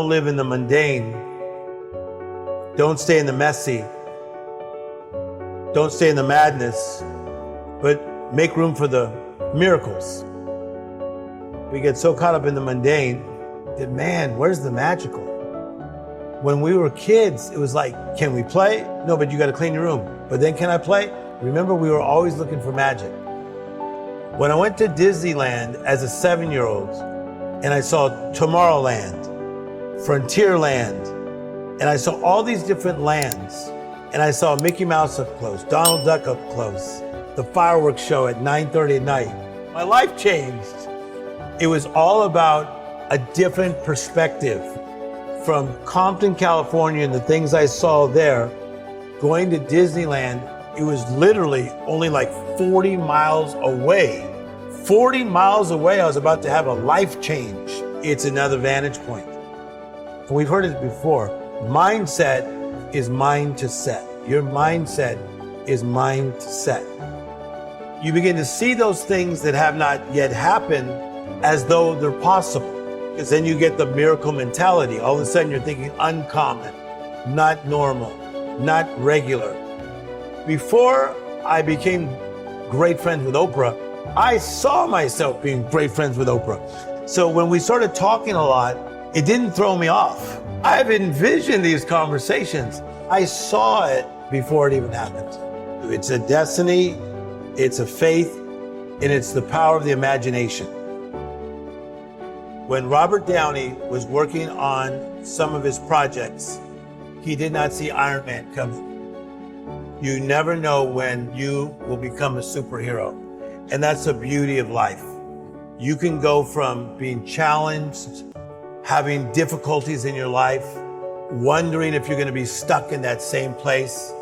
Don't live in the mundane. Don't stay in the messy. Don't stay in the madness, but make room for the miracles. We get so caught up in the mundane that, man, where's the magical? When we were kids, it was like, can we play? No, but you got to clean your room. But then can I play? Remember, we were always looking for magic. When I went to Disneyland as a 7-year-old and I saw Tomorrowland, Frontierland, and I saw all these different lands, and I saw Mickey Mouse up close, Donald Duck up close, the fireworks show at 9:30 at night. My life changed. It was all about a different perspective. From Compton, California, and the things I saw there, going to Disneyland, it was literally only like 40 miles away. 40 miles away, I was about to have a life change. It's another vantage point. And we've heard it before. Mindset is mind to set. Your mindset is mind to set. You begin to see those things that have not yet happened as though they're possible. Because then you get the miracle mentality. All of a sudden you're thinking uncommon, not normal, not regular. Before I became great friends with Oprah, I saw myself being great friends with Oprah. So when we started talking a lot, it didn't throw me off. I've envisioned these conversations. I saw it before it even happened. It's a destiny, it's a faith, and it's the power of the imagination. When Robert Downey was working on some of his projects, he did not see Iron Man coming. You never know when you will become a superhero. And that's the beauty of life. You can go from being challenged, having difficulties in your life, wondering if you're going to be stuck in that same place,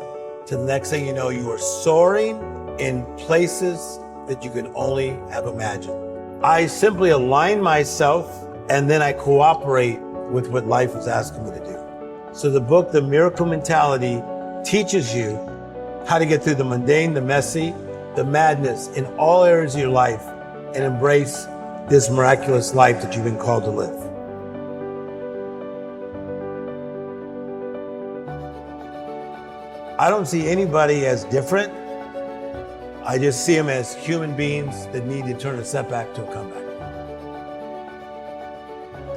to the next thing you know, you are soaring in places that you can only have imagined. I simply align myself and then I cooperate with what life is asking me to do. So the book, The Miracle Mentality, teaches you how to get through the mundane, the messy, the madness in all areas of your life and embrace this miraculous life that you've been called to live. I don't see anybody as different. I just see them as human beings that need to turn a setback to a comeback.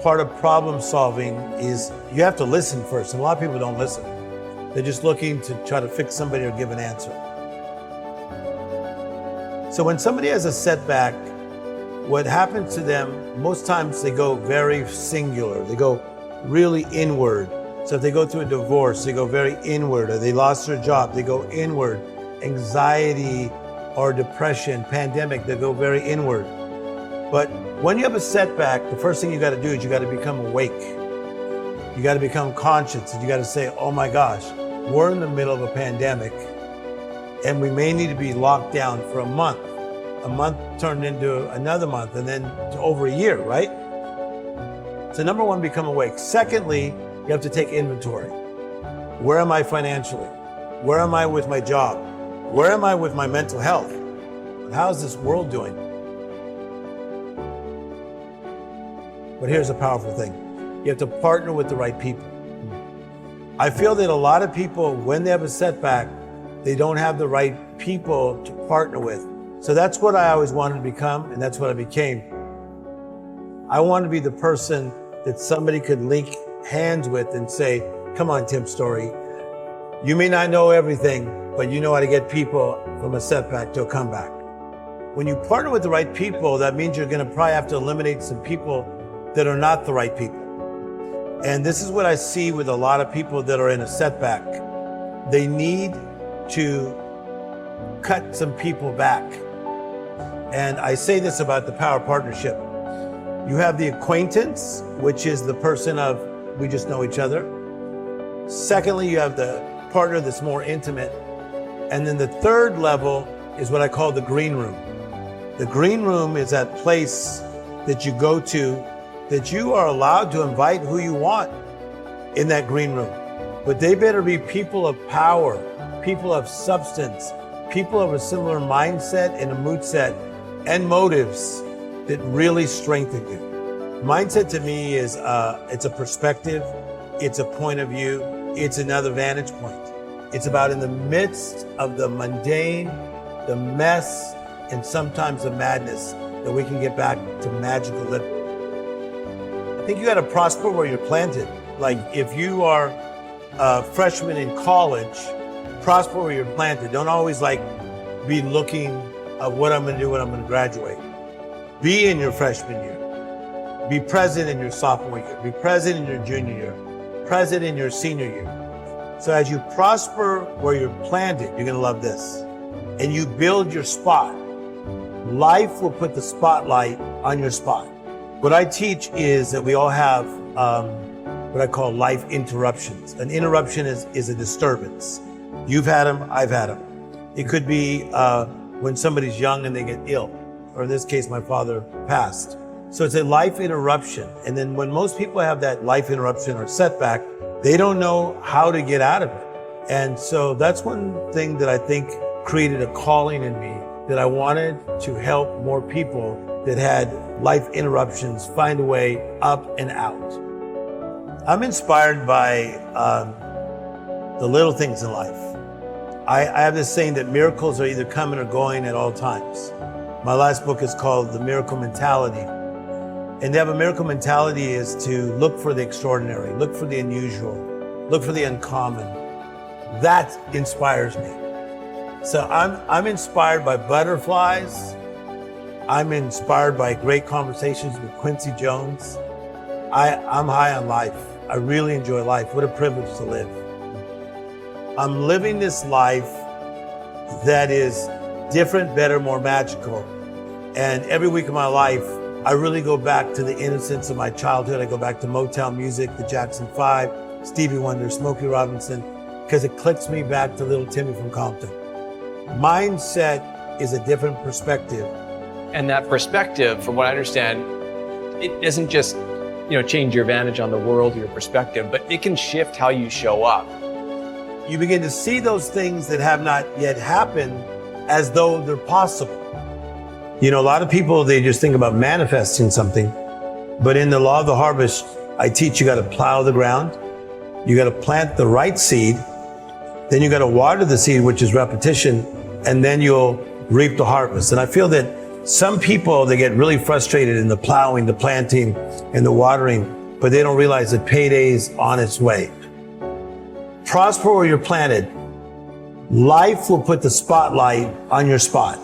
Part of problem solving is you have to listen first, and a lot of people don't listen. They're just looking to try to fix somebody or give an answer. So when somebody has a setback, what happens to them, most times they go very singular. They go really inward. So if they go through a divorce, they go very inward, or they lost their job, they go inward. Anxiety or depression, pandemic, they go very inward. But when you have a setback, the first thing you got to do is you got to become awake. You got to become conscious, and you got to say, oh my gosh, we're in the middle of a pandemic and we may need to be locked down for a month. A month turned into another month and then to over a year, right? So number one, become awake. Secondly, you have to take inventory. Where am I financially? Where am I with my job? Where am I with my mental health? How's this world doing? But here's a powerful thing. You have to partner with the right people. I feel that a lot of people, when they have a setback, they don't have the right people to partner with. So that's what I always wanted to become, and that's what I became. I wanted to be the person that somebody could link hands with and say, come on, Tim Storey. You may not know everything, but you know how to get people from a setback to a comeback. When you partner with the right people, that means you're going to probably have to eliminate some people that are not the right people. And this is what I see with a lot of people that are in a setback. They need to cut some people back. And I say this about the power partnership. You have the acquaintance, which is the person of, we just know each other. Secondly, you have the partner that's more intimate. And then the third level is what I call the green room. The green room is that place that you go to that you are allowed to invite who you want in that green room. But they better be people of power, people of substance, people of a similar mindset and a mood set and motives that really strengthen you. Mindset to me is it's a perspective, it's a point of view, it's another vantage point. It's about in the midst of the mundane, the mess, and sometimes the madness that we can get back to magical living. I think you got to prosper where you're planted. Like if you are a freshman in college, prosper where you're planted. Don't always be looking at what I'm going to do when I'm going to graduate. Be in your freshman year. Be present in your sophomore year. Be present in your junior year. Present in your senior year. So as you prosper where you're planted, you're going to love this. And you build your spot. Life will put the spotlight on your spot. What I teach is that we all have what I call life interruptions. An interruption is a disturbance. You've had them, I've had them. It could be when somebody's young and they get ill, or in this case, my father passed. So it's a life interruption. And then when most people have that life interruption or setback, they don't know how to get out of it. And so that's one thing that I think created a calling in me, that I wanted to help more people that had life interruptions find a way up and out. I'm inspired by the little things in life. I have this saying that miracles are either coming or going at all times. My last book is called The Miracle Mentality. And to have a miracle mentality is to look for the extraordinary, look for the unusual, look for the uncommon. That inspires me. So I'm inspired by butterflies. I'm inspired by great conversations with Quincy Jones. I'm high on life. I really enjoy life. What a privilege to live. I'm living this life that is different, better, more magical. And every week of my life, I really go back to the innocence of my childhood. I go back to Motown music, the Jackson 5, Stevie Wonder, Smokey Robinson, because it clicks me back to little Timmy from Compton. Mindset is a different perspective. And that perspective, from what I understand, it doesn't just change your vantage on the world, your perspective, but it can shift how you show up. You begin to see those things that have not yet happened as though they're possible. A lot of people, they just think about manifesting something, but in the law of the harvest, I teach you got to plow the ground, you got to plant the right seed, then you got to water the seed, which is repetition, and then you'll reap the harvest. And I feel that some people, they get really frustrated in the plowing, the planting, and the watering, but they don't realize that payday's on its way. Prosper where you're planted. Life will put the spotlight on your spot.